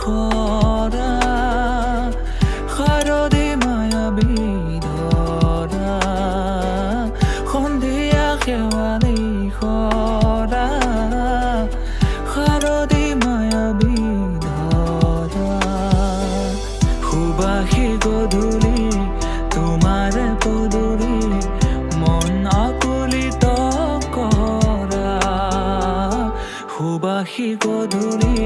খৰা শাৰদী মায়াবী ধৰা সন্ধিয়া শেৱালি খৰা শাৰদী মায়াবী ধৰা সুবাসী গধূলি তোমাৰ পদূলি মন আকুলিত কৰা সুবাসী গধূলি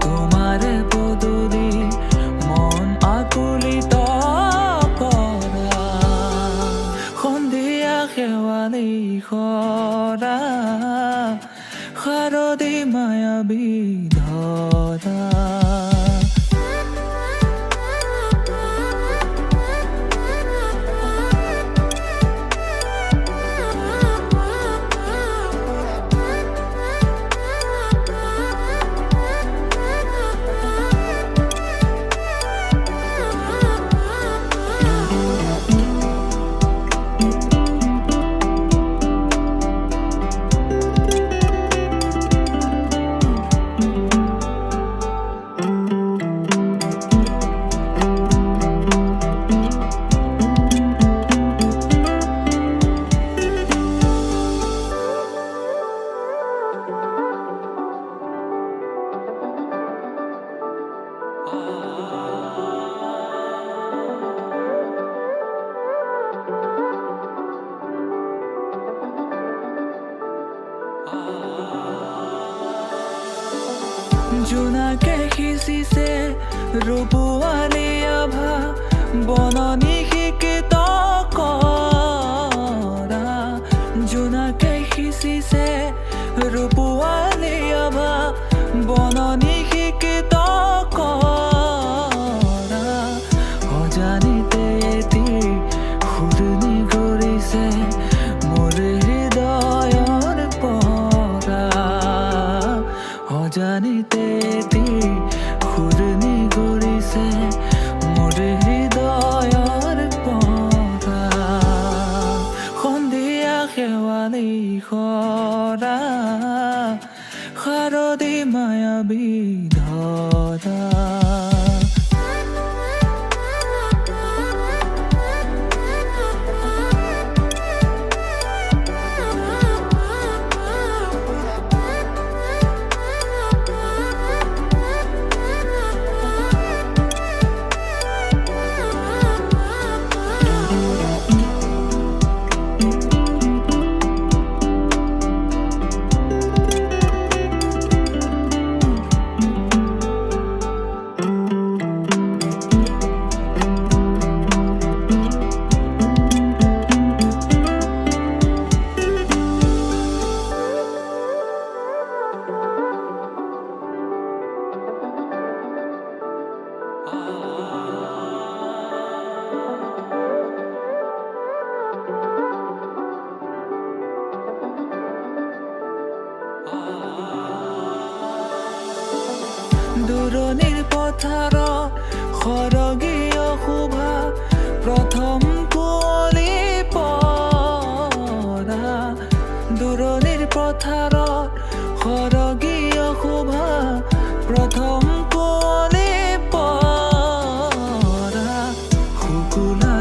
তোমাৰ পদূলি মন আকুলিত কৰা সন্ধিয়া শেৱালি খৰা শাৰদী মায়াবী ধৰা জোনাকে সিঁচিছে ৰূপোৱালী আভা বননি শিকিত কৰা জোনাকে সিঁচিছে ৰূপোৱালী আভা বননি শিকিত কৰা অজানিতে এটি সুৰনি কৰিছে মোৰ হৃদয়ৰ পৰা অজানিতে এটি সুৰনি কৰিছে মোৰ হৃদয়ৰ পৰা সন্ধিয়া শেৱালি খৰা শাৰদী মায়াবী ধৰা দূৰণিৰ পথাৰত সৰগীয় শোভা প্ৰথম কুঁৱলী পৰা দূৰণিৰ পথাৰত সৰগীয় শোভা প্ৰথম কুঁৱলী পৰা শুকুলা